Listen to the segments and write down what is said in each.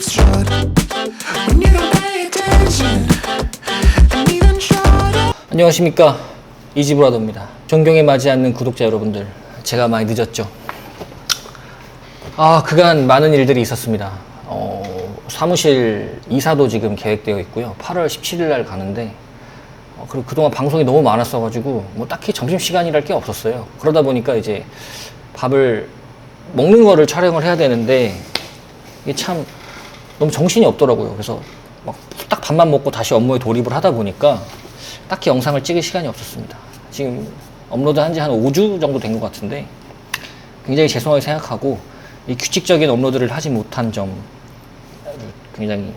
strut when you don't pay attention and even try to. 안녕하십니까, 이지브라더입니다. 존경에 맞지 않는 구독자 여러분들, 제가 많이 늦었죠. 그간 많은 일들이 있었습니다. 사무실 이사도 지금 계획되어 있고요. 8월 17일 날 가는데, 그리고 그동안 방송이 너무 많았어가지고 뭐 딱히 점심시간이랄 게 없었어요. 그러다 보니까 이제 밥을 먹는 거를 촬영을 해야 되는데 이게 참 너무 정신이 없더라고요. 그래서 막 딱 밥만 먹고 다시 업무에 돌입을 하다 보니까 딱히 영상을 찍을 시간이 없었습니다. 지금 업로드 한 지 한 5주 정도 된 것 같은데 굉장히 죄송하게 생각하고 이 규칙적인 업로드를 하지 못한 점 굉장히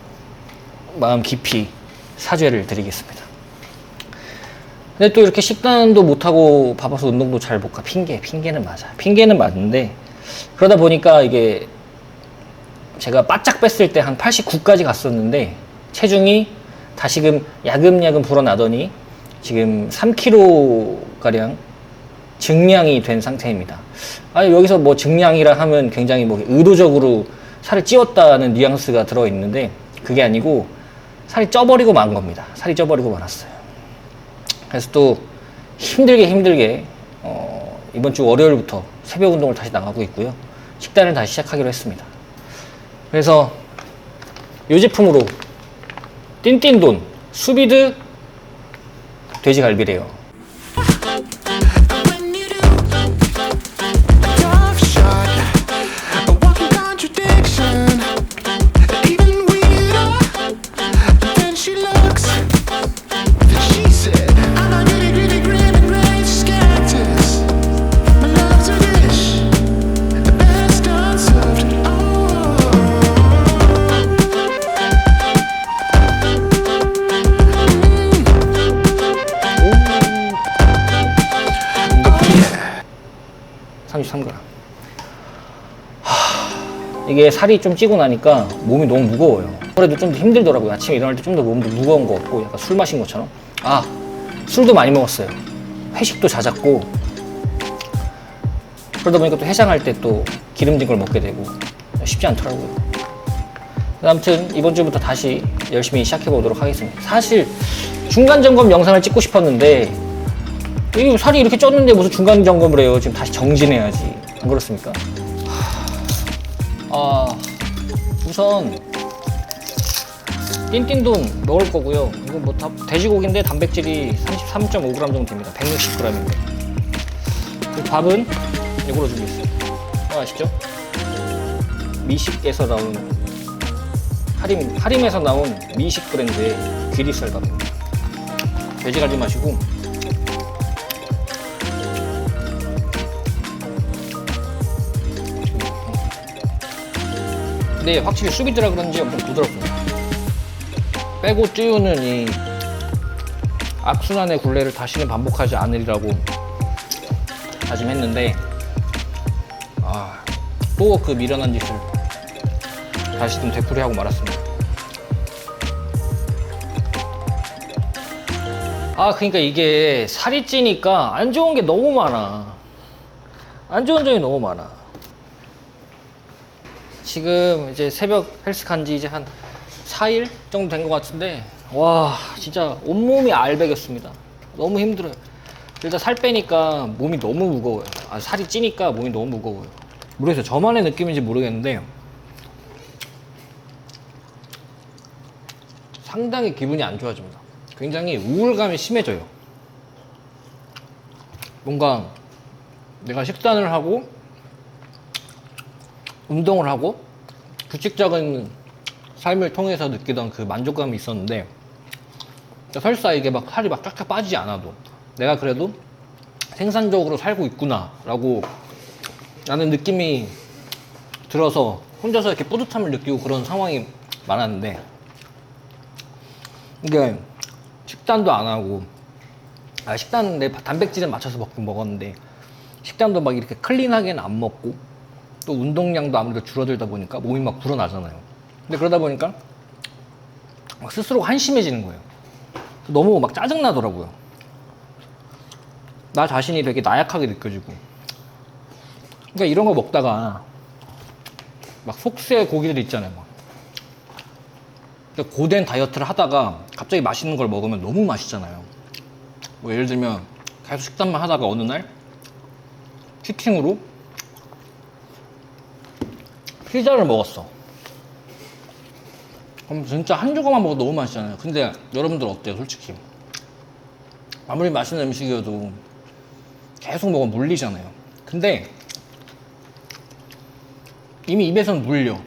마음 깊이 사죄를 드리겠습니다. 근데 또 이렇게 식단도 못하고 바빠서 운동도 잘 못 가. 핑계는 맞아. 핑계는 맞는데 그러다 보니까 이게 제가 바짝 뺐을 때 한 89까지 갔었는데 체중이 다시금 야금야금 불어나더니 지금 3kg가량 증량이 된 상태입니다. 여기서 뭐 증량이라 하면 굉장히 뭐 의도적으로 살을 찌웠다는 뉘앙스가 들어있는데 그게 아니고 살이 쪄버리고 만 겁니다. 살이 쪄버리고 말았어요. 그래서 또 힘들게 이번 주 월요일부터 새벽 운동을 다시 나가고 있고요. 식단을 다시 시작하기로 했습니다. 그래서 이 제품으로 띨띨돈 수비드 돼지갈비래요. When you do a tough shot, a walking contradiction, even weirder than she looks. She said, I'm a really grim and rage cactus. My love's a dish, the best unserved. 오. 33g. 이게 살이 좀 찌고 나니까 몸이 너무 무거워요. 그래도 좀 더 힘들더라고요. 아침에 일어날 때 좀 더 몸도 무거운 것 같고 약간 술 마신 것처럼. 술도 많이 먹었어요. 회식도 잦았고 그러다 보니까 또 해장할 때 또 기름진 걸 먹게 되고 쉽지 않더라고요. 아무튼 이번 주부터 다시 열심히 시작해 보도록 하겠습니다. 사실 중간 점검 영상을 찍고 싶었는데 이 살이 이렇게 쪘는데 무슨 중간 점검을 해요. 지금 다시 정진해야지. 안 그렇습니까? 우선 띨띨돈 먹을 거고요. 이거 뭐 다 돼지고기인데 단백질이 33.5g 정도 됩니다. 160g인데. 밥은 이걸로 준비했어요. 아시죠? 미식에서 나온 하림에서 나온 미식 브랜드의 귀리살 밥입니다. 돼지갈비 마시고 근데 확실히 수비드라 그런지 엄청 부드럽습니다. 빼고 찌우는 이 악순환의 굴레를 다시는 반복하지 않으리라고 다짐했는데 또 그 미련한 짓을 다시 좀 되풀이하고 말았습니다. 그러니까 이게 살이 찌니까 안 좋은 게 너무 많아. 안 좋은 점이 너무 많아. 지금 이제 새벽 헬스 간지 이제 한 4일 정도 된 것 같은데 와 진짜 온몸이 알배겼습니다. 너무 힘들어요. 일단 살 빼니까 몸이 너무 무거워요. 살이 찌니까 몸이 너무 무거워요. 모르겠어요. 저만의 느낌인지 모르겠는데 상당히 기분이 안 좋아집니다. 굉장히 우울감이 심해져요. 뭔가 내가 식단을 하고 운동을 하고 규칙적인 삶을 통해서 느끼던 그 만족감이 있었는데 설사 이게 막 살이 막 쫙쫙 빠지지 않아도 내가 그래도 생산적으로 살고 있구나 라고 라는 느낌이 들어서 혼자서 이렇게 뿌듯함을 느끼고 그런 상황이 많았는데 이게 식단도 안 하고 식단은 내 단백질에 맞춰서 먹긴 먹었는데 식단도 막 이렇게 클린하게는 안 먹고 또 운동량도 아무래도 줄어들다 보니까 몸이 막 불어나잖아요. 근데 그러다 보니까 막 스스로 한심해지는 거예요. 너무 막 짜증나더라고요. 나 자신이 되게 나약하게 느껴지고. 그러니까 이런 거 먹다가 막 속세 고기들 있잖아요. 막 그러니까 고된 다이어트를 하다가 갑자기 맛있는 걸 먹으면 너무 맛있잖아요. 뭐 예를 들면 계속 식단만 하다가 어느 날 치팅으로 피자를 먹었어. 그럼 진짜 한 조각만 먹어도 너무 맛있잖아요. 근데 여러분들 어때요, 솔직히? 아무리 맛있는 음식이어도 계속 먹으면 물리잖아요. 근데 이미 입에서는 물려.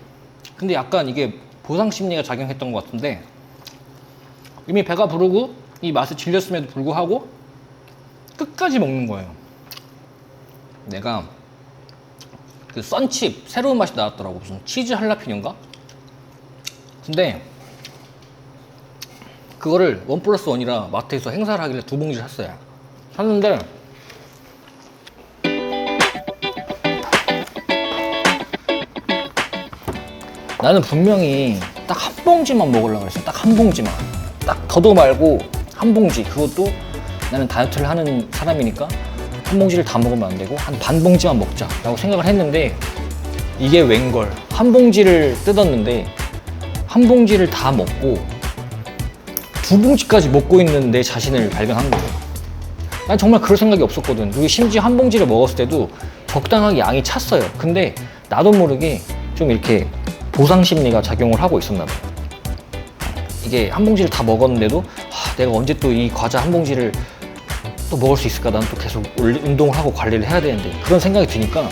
근데 약간 이게 보상 심리가 작용했던 것 같은데, 이미 배가 부르고 이 맛을 질렸음에도 불구하고 끝까지 먹는 거예요. 내가 그 썬칩 새로운 맛이 나왔더라고. 무슨 치즈 할라피뇨인가? 근데 그거를 1+1이라 마트에서 행사를 하길래 2봉지를 샀어요. 샀는데 나는 분명히 딱 한 봉지만 먹으려고 그랬어. 딱 한 봉지만. 딱 더도 말고 한 봉지. 그것도 나는 다이어트를 하는 사람이니까 한 봉지를 다 먹으면 안 되고 한 반 봉지만 먹자라고 생각을 했는데, 이게 웬걸. 한 봉지를 뜯었는데 한 봉지를 다 먹고 2봉지까지 먹고 있는 내 자신을 발견한 거예요. 난 정말 그럴 생각이 없었거든. 그리고 심지어 한 봉지를 먹었을 때도 적당하게 양이 찼어요. 근데 나도 모르게 좀 이렇게 보상 심리가 작용을 하고 있었나 봐요. 이게 한 봉지를 다 먹었는데도 내가 언제 또 이 과자 한 봉지를 또 먹을 수 있을까? 난 또 계속 운동을 하고 관리를 해야 되는데, 그런 생각이 드니까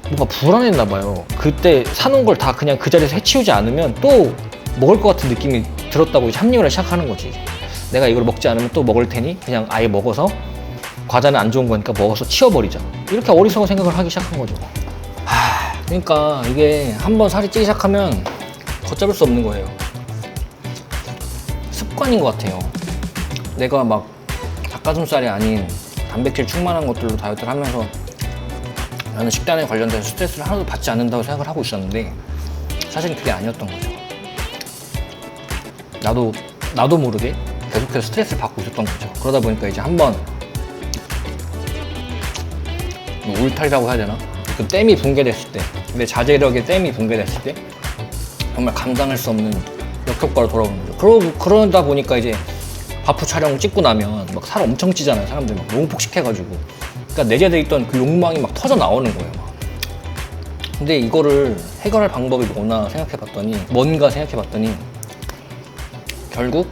뭔가 불안했나 봐요. 그때 사놓은 걸 다 그냥 그 자리에서 해치우지 않으면 또 먹을 것 같은 느낌이 들었다고 이제 합리화를 시작하는 거지. 내가 이걸 먹지 않으면 또 먹을 테니 그냥 아예 먹어서, 과자는 안 좋은 거니까 먹어서 치워버리자. 이렇게 어리석은 생각을 하기 시작한 거죠. 그러니까 이게 한번 살이 찌기 시작하면 걷잡을 수 없는 거예요. 습관인 것 같아요. 내가 막 닭가슴살이 아닌 단백질 충만한 것들로 다이어트를 하면서 나는 식단에 관련된 스트레스를 하나도 받지 않는다고 생각을 하고 있었는데, 사실은 그게 아니었던 거죠. 나도 모르게 계속해서 스트레스를 받고 있었던 거죠. 그러다 보니까 이제 한번 울타리라고 해야 되나? 그 댐이 붕괴됐을 때, 내 자제력의 댐이 붕괴됐을 때 정말 감당할 수 없는 역효과로 돌아오는 거죠. 그러다 보니까 이제 바프 촬영 찍고 나면 막 살 엄청 찌잖아요. 사람들 막 너무 폭식해가지고. 그러니까 내재돼 있던 그 욕망이 막 터져 나오는 거예요. 막. 근데 이거를 해결할 방법이 뭔가 생각해봤더니 결국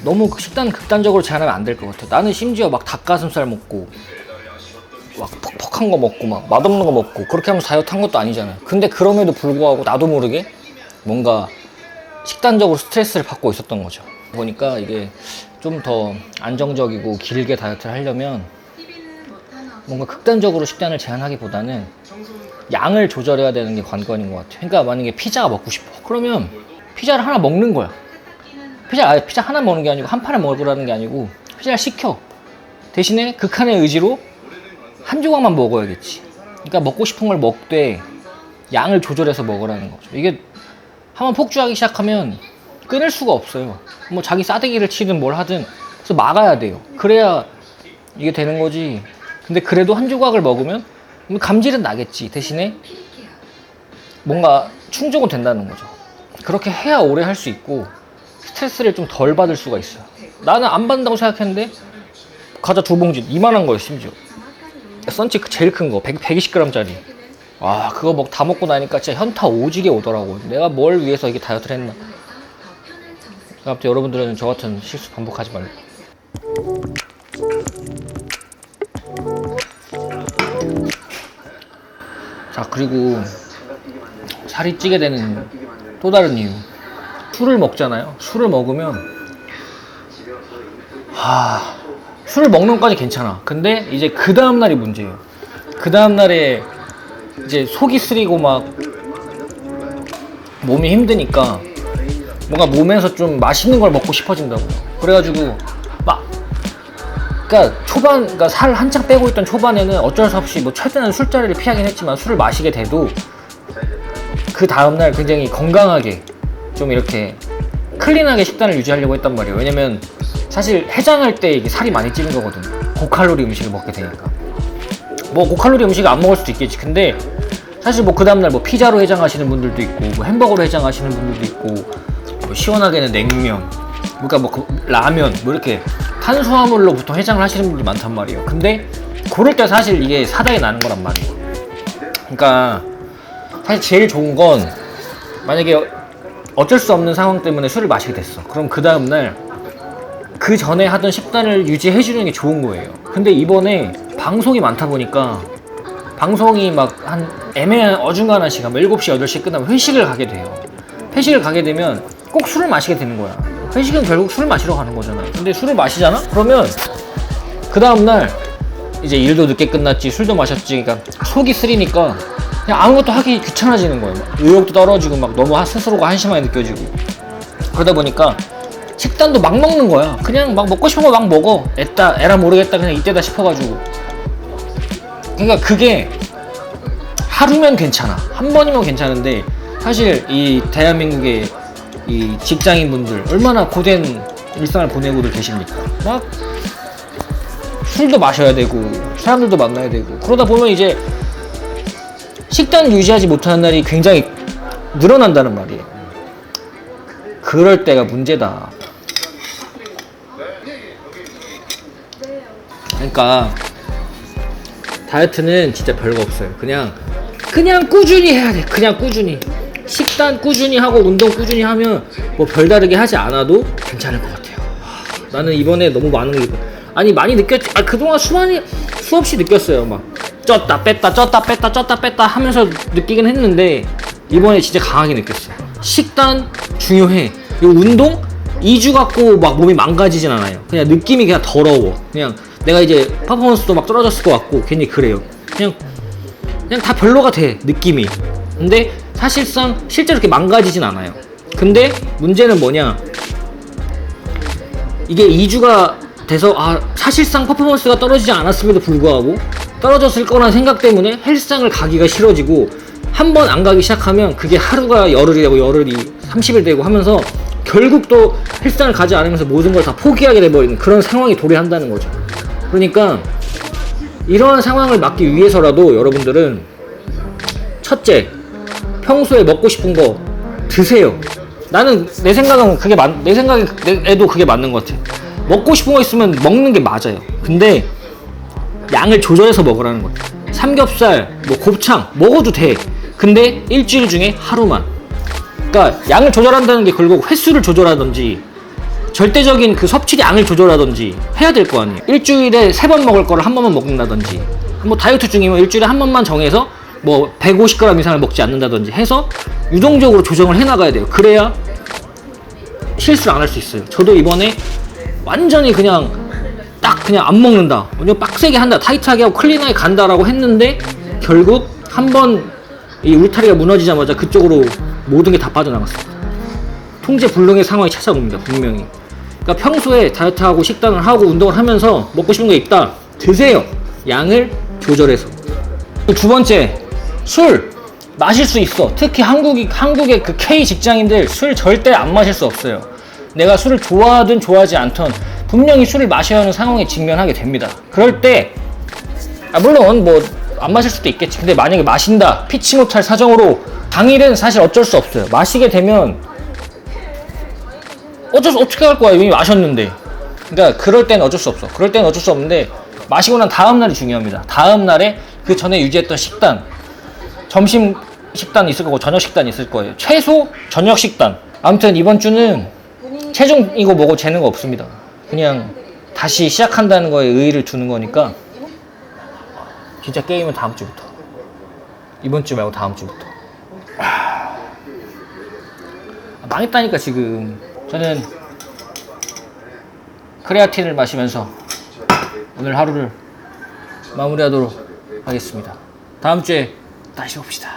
너무 식단 극단적으로 제한하면 안 될 것 같아요. 나는 심지어 막 닭가슴살 먹고 막 퍽퍽한 거 먹고 막 맛없는 거 먹고 그렇게 하면서 다이어트 한 것도 아니잖아요. 근데 그럼에도 불구하고 나도 모르게 뭔가 식단적으로 스트레스를 받고 있었던 거죠. 보니까 이게 좀 더 안정적이고 길게 다이어트를 하려면 뭔가 극단적으로 식단을 제한하기보다는 양을 조절해야 되는 게 관건인 것 같아요. 그러니까 만약에 피자가 먹고 싶어. 그러면 피자를 하나 먹는 거야. 피자 하나 먹는 게 아니고 한 판을 먹으라는 게 아니고 피자를 시켜. 대신에 극한의 의지로 한 조각만 먹어야겠지. 그러니까 먹고 싶은 걸 먹되 양을 조절해서 먹으라는 거죠. 이게 한번 폭주하기 시작하면 끊을 수가 없어요. 뭐 자기 싸대기를 치든 뭘 하든 그래서 막아야 돼요. 그래야 이게 되는 거지. 근데 그래도 한 조각을 먹으면 감질은 나겠지. 대신에 뭔가 충족은 된다는 거죠. 그렇게 해야 오래 할 수 있고 스트레스를 좀 덜 받을 수가 있어요. 나는 안 받는다고 생각했는데 과자 2봉지 이만한 거예요. 심지어 썬치 제일 큰 거 120g짜리. 와, 그거 다 먹고 나니까 진짜 현타 오지게 오더라고. 내가 뭘 위해서 이게 다이어트를 했나. 아무튼 여러분들은 저 같은 실수 반복하지 말고. 자, 그리고 살이 찌게 되는 또 다른 이유. 술을 먹잖아요. 술을 먹으면 술을 먹는 것까지 괜찮아. 근데 이제 그 다음날이 문제예요. 그 다음날에 이제 속이 쓰리고 막 몸이 힘드니까 뭔가 몸에서 좀 맛있는 걸 먹고 싶어진다고요. 그래가지고 그러니까 살 한창 빼고 있던 초반에는 어쩔 수 없이 뭐 최대한 술자리를 피하긴 했지만 술을 마시게 돼도 그 다음날 굉장히 건강하게 좀 이렇게 클린하게 식단을 유지하려고 했단 말이에요. 왜냐면 사실 해장할 때 이게 살이 많이 찌는 거거든. 고칼로리 음식을 먹게 되니까. 뭐 고칼로리 음식을 안 먹을 수도 있겠지. 근데 사실 뭐 그 다음날 뭐 피자로 해장하시는 분들도 있고 뭐 햄버거로 해장하시는 분들도 있고 뭐 시원하게는 냉면 그러니까 뭐 라면 뭐 이렇게 탄수화물로 보통 해장을 하시는 분들이 많단 말이에요. 근데 그럴 때 사실 이게 사단이 나는 거란 말이에요. 그러니까 사실 제일 좋은 건 만약에 어쩔 수 없는 상황 때문에 술을 마시게 됐어. 그럼 그 다음날 그 전에 하던 식단을 유지해 주는 게 좋은 거예요. 근데 이번에 방송이 많다 보니까 방송이 막 한 애매한 어중간한 시간 7시 8시 끝나면 회식을 가게 돼요. 회식을 가게 되면 꼭 술을 마시게 되는 거야. 회식은 결국 술을 마시러 가는 거잖아. 근데 술을 마시잖아? 그러면 그 다음날 이제 일도 늦게 끝났지 술도 마셨지 그러니까 속이 쓰리니까 그냥 아무것도 하기 귀찮아지는 거예요. 막 의욕도 떨어지고 막 너무 스스로가 한심하게 느껴지고 그러다 보니까 식단도 막 먹는 거야. 그냥 막 먹고 싶은 거 막 먹어. 에라 모르겠다 그냥 이때다 싶어가지고. 그러니까 그게 하루면 괜찮아. 한 번이면 괜찮은데 사실 이 대한민국의 이 직장인분들 얼마나 고된 일상을 보내고들 계십니까? 막 술도 마셔야 되고 사람들도 만나야 되고 그러다 보면 이제 식단 유지하지 못하는 날이 굉장히 늘어난다는 말이에요. 그럴 때가 문제다. 그러니까 다이어트는 진짜 별거 없어요. 그냥 꾸준히 해야 돼. 그냥 꾸준히 식단 꾸준히 하고 운동 꾸준히 하면 뭐 별다르게 하지 않아도 괜찮을 것 같아요. 나는 이번에 너무 많은 게 아니 많이 느꼈지. 그동안 수없이 느꼈어요. 막 쪘다 뺐다 하면서 느끼긴 했는데 이번에 진짜 강하게 느꼈어요. 식단 중요해. 그리고 운동 2주 갖고 막 몸이 망가지진 않아요. 그냥 느낌이 그냥 더러워. 그냥 내가 이제 퍼포먼스도 막 떨어졌을 것 같고 괜히 그래요. 그냥 다 별로가 돼 느낌이. 근데 사실상 실제로 그렇게 망가지진 않아요. 근데 문제는 뭐냐, 이게 2주가 돼서 사실상 퍼포먼스가 떨어지지 않았음에도 불구하고 떨어졌을 거라는 생각 때문에 헬스장을 가기가 싫어지고 한 번 안 가기 시작하면 그게 하루가 열흘이 되고 열흘이 30일 되고 하면서 결국 또 헬스장을 가지 않으면서 모든 걸 다 포기하게 돼버리는 그런 상황이 도래한다는 거죠. 그러니까 이러한 상황을 막기 위해서라도 여러분들은 첫째, 평소에 먹고 싶은 거 드세요. 나는 내 생각은 내 생각에도 그게 맞는 것 같아. 먹고 싶은 거 있으면 먹는 게 맞아요. 근데 양을 조절해서 먹으라는 거야. 삼겹살, 뭐 곱창 먹어도 돼. 근데 일주일 중에 하루만. 그러니까 양을 조절한다는 게 결국 횟수를 조절하든지 절대적인 그 섭취량을 조절하든지 해야 될 거 아니에요. 일주일에 3번 먹을 거를 한 번만 먹는다든지, 뭐 다이어트 중이면 일주일에 한 번만 정해서 뭐 150g 이상을 먹지 않는다든지 해서 유동적으로 조정을 해 나가야 돼요. 그래야 실수를 안 할 수 있어요. 저도 이번에 완전히 그냥 안 먹는다, 완전 빡세게 한다, 타이트하게 하고 클린하게 간다라고 했는데 결국 한번 이 울타리가 무너지자마자 그쪽으로 모든 게 다 빠져나갔어요. 통제 불능의 상황이 찾아옵니다, 분명히. 그러니까 평소에 다이어트하고 식단을 하고 운동을 하면서 먹고 싶은 게 있다, 드세요. 양을 조절해서. 두 번째, 술 마실 수 있어. 특히 한국의 그 K 직장인들 술 절대 안 마실 수 없어요. 내가 술을 좋아하든 좋아하지 않든 분명히 술을 마셔야 하는 상황에 직면하게 됩니다. 그럴 때 물론 뭐 안 마실 수도 있겠지. 근데 만약에 마신다, 피치 못할 사정으로 당일은 사실 어쩔 수 없어요. 마시게 되면 어떻게 할 거야, 이미 마셨는데. 그러니까 그럴 때는 어쩔 수 없어. 그럴 때는 어쩔 수 없는데 마시고 난 다음 날이 중요합니다. 다음 날에 그 전에 유지했던 식단, 점심 식단 있을 거고 저녁 식단 있을 거예요. 최소 저녁 식단. 아무튼 이번 주는 체중 이거 뭐고 재는 거 없습니다. 그냥 다시 시작한다는 거에 의의를 두는 거니까. 진짜 게임은 다음 주부터. 이번 주 말고 다음 주부터. 망했다니까 지금. 저는 크레아틴을 마시면서 오늘 하루를 마무리하도록 하겠습니다. 다음 주에 다시 봅시다.